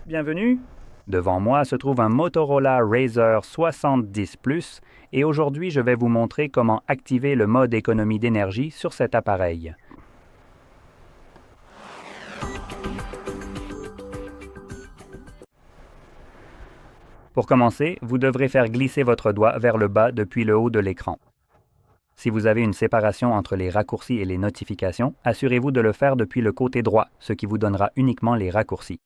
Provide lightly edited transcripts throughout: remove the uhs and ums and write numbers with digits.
Bienvenue. Devant moi se trouve un Motorola Razr 70 Plus et aujourd'hui je vais vous montrer comment activer le mode économie d'énergie sur cet appareil. Pour commencer, vous devrez faire glisser votre doigt vers le bas depuis le haut de l'écran. Si vous avez une séparation entre les raccourcis et les notifications, assurez-vous de le faire depuis le côté droit, ce qui vous donnera uniquement les raccourcis.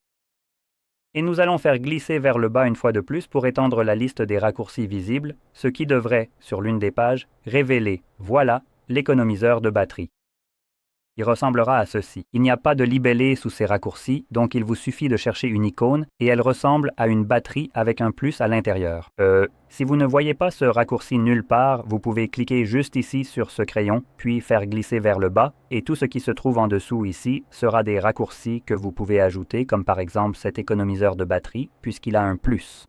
Et nous allons faire glisser vers le bas une fois de plus pour étendre la liste des raccourcis visibles, ce qui devrait, sur l'une des pages, révéler, voilà, l'économiseur de batterie. Il ressemblera à ceci. Il n'y a pas de libellé sous ces raccourcis, donc il vous suffit de chercher une icône et elle ressemble à une batterie avec un plus à l'intérieur. Si vous ne voyez pas ce raccourci nulle part, vous pouvez cliquer juste ici sur ce crayon, puis faire glisser vers le bas, et tout ce qui se trouve en dessous ici sera des raccourcis que vous pouvez ajouter, comme par exemple cet économiseur de batterie, puisqu'il a un plus.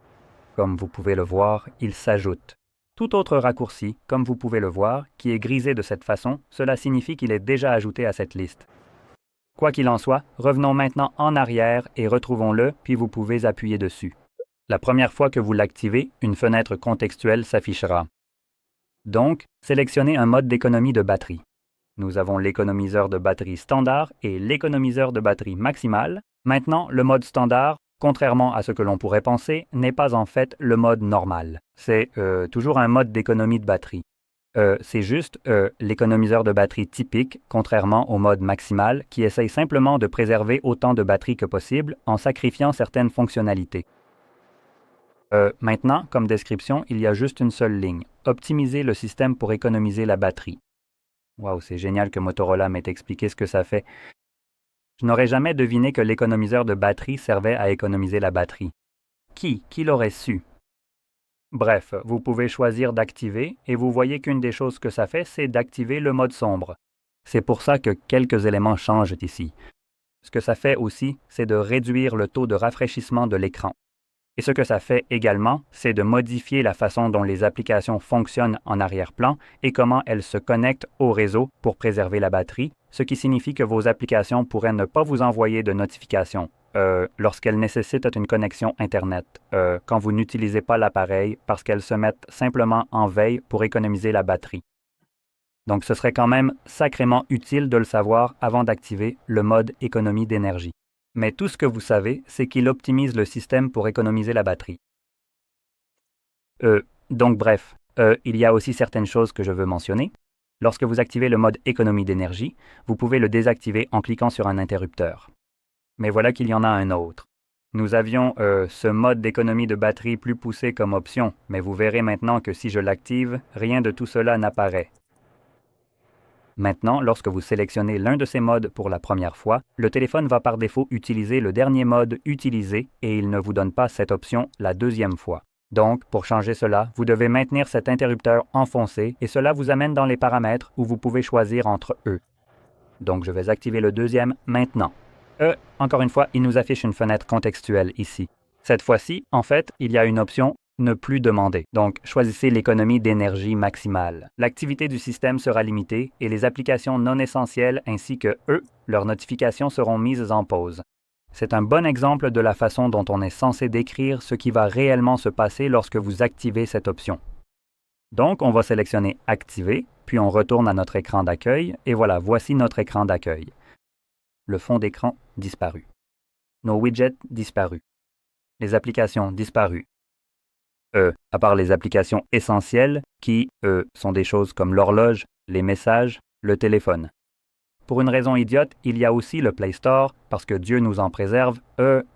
Comme vous pouvez le voir, il s'ajoute. Tout autre raccourci, comme vous pouvez le voir, qui est grisé de cette façon, cela signifie qu'il est déjà ajouté à cette liste. Quoi qu'il en soit, revenons maintenant en arrière et retrouvons-le, puis vous pouvez appuyer dessus. La première fois que vous l'activez, une fenêtre contextuelle s'affichera. Donc, sélectionnez un mode d'économie de batterie. Nous avons l'économiseur de batterie standard et l'économiseur de batterie maximale. Maintenant, le mode standard, contrairement à ce que l'on pourrait penser, n'est pas en fait le mode normal. C'est toujours un mode d'économie de batterie. C'est juste l'économiseur de batterie typique, contrairement au mode maximal, qui essaye simplement de préserver autant de batterie que possible en sacrifiant certaines fonctionnalités. Maintenant, comme description, il y a juste une seule ligne. Optimiser le système pour économiser la batterie. Waouh, c'est génial que Motorola m'ait expliqué ce que ça fait. Je n'aurais jamais deviné que l'économiseur de batterie servait à économiser la batterie. Qui l'aurait su? Bref, vous pouvez choisir d'activer et vous voyez qu'une des choses que ça fait, c'est d'activer le mode sombre. C'est pour ça que quelques éléments changent ici. Ce que ça fait aussi, c'est de réduire le taux de rafraîchissement de l'écran. Et ce que ça fait également, c'est de modifier la façon dont les applications fonctionnent en arrière-plan et comment elles se connectent au réseau pour préserver la batterie, ce qui signifie que vos applications pourraient ne pas vous envoyer de notifications lorsqu'elles nécessitent une connexion Internet, quand vous n'utilisez pas l'appareil parce qu'elles se mettent simplement en veille pour économiser la batterie. Donc ce serait quand même sacrément utile de le savoir avant d'activer le mode économie d'énergie. Mais tout ce que vous savez, c'est qu'il optimise le système pour économiser la batterie. Donc bref, il y a aussi certaines choses que je veux mentionner. Lorsque vous activez le mode économie d'énergie, vous pouvez le désactiver en cliquant sur un interrupteur. Mais voilà qu'il y en a un autre. Nous avions ce mode d'économie de batterie plus poussé comme option, mais vous verrez maintenant que si je l'active, rien de tout cela n'apparaît. Maintenant, lorsque vous sélectionnez l'un de ces modes pour la première fois, le téléphone va par défaut utiliser le dernier mode utilisé et il ne vous donne pas cette option la deuxième fois. Donc, pour changer cela, vous devez maintenir cet interrupteur enfoncé et cela vous amène dans les paramètres où vous pouvez choisir entre eux. Donc, je vais activer le deuxième maintenant. Encore une fois, il nous affiche une fenêtre contextuelle ici. Cette fois-ci, en fait, il y a une option ne plus demander. Donc, choisissez l'économie d'énergie maximale. L'activité du système sera limitée et les applications non essentielles ainsi que leurs notifications seront mises en pause. C'est un bon exemple de la façon dont on est censé décrire ce qui va réellement se passer lorsque vous activez cette option. Donc, on va sélectionner Activer, puis on retourne à notre écran d'accueil et voilà, voici notre écran d'accueil. Le fond d'écran disparu. Nos widgets disparus. Les applications disparues. À part les applications essentielles qui, sont des choses comme l'horloge, les messages, le téléphone. Pour une raison idiote, il y a aussi le Play Store, parce que Dieu nous en préserve,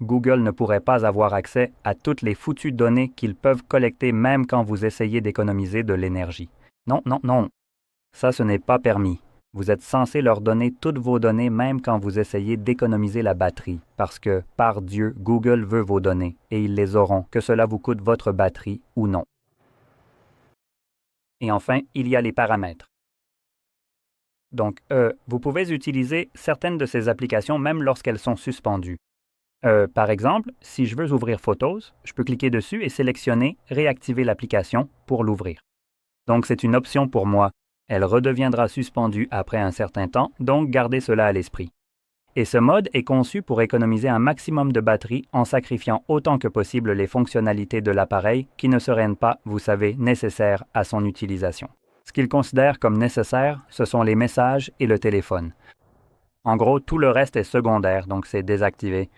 Google ne pourrait pas avoir accès à toutes les foutues données qu'ils peuvent collecter même quand vous essayez d'économiser de l'énergie. Non, non, non. Ça, ce n'est pas permis. Vous êtes censé leur donner toutes vos données même quand vous essayez d'économiser la batterie, parce que, par Dieu, Google veut vos données, et ils les auront, que cela vous coûte votre batterie ou non. Et enfin, il y a les paramètres. Donc, vous pouvez utiliser certaines de ces applications même lorsqu'elles sont suspendues. Par exemple, si je veux ouvrir Photos, je peux cliquer dessus et sélectionner « Réactiver l'application » pour l'ouvrir. Donc, c'est une option pour moi. Elle redeviendra suspendue après un certain temps, donc gardez cela à l'esprit. Et ce mode est conçu pour économiser un maximum de batterie en sacrifiant autant que possible les fonctionnalités de l'appareil qui ne seraient pas, vous savez, nécessaires à son utilisation. Ce qu'il considère comme nécessaire, ce sont les messages et le téléphone. En gros, tout le reste est secondaire, donc c'est désactivé.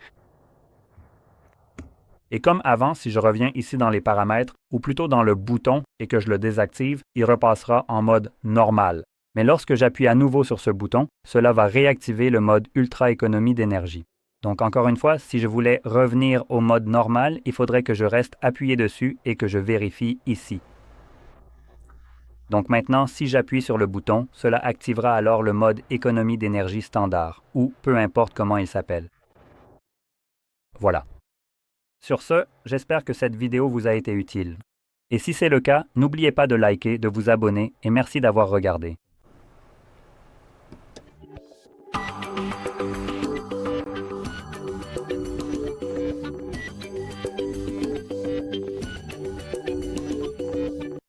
Et comme avant, si je reviens ici dans les paramètres, ou plutôt dans le bouton et que je le désactive, il repassera en mode normal. Mais lorsque j'appuie à nouveau sur ce bouton, cela va réactiver le mode ultra économie d'énergie. Donc encore une fois, si je voulais revenir au mode normal, il faudrait que je reste appuyé dessus et que je vérifie ici. Donc maintenant, si j'appuie sur le bouton, cela activera alors le mode économie d'énergie standard, ou peu importe comment il s'appelle. Voilà. Sur ce, j'espère que cette vidéo vous a été utile. Et si c'est le cas, n'oubliez pas de liker, de vous abonner et merci d'avoir regardé.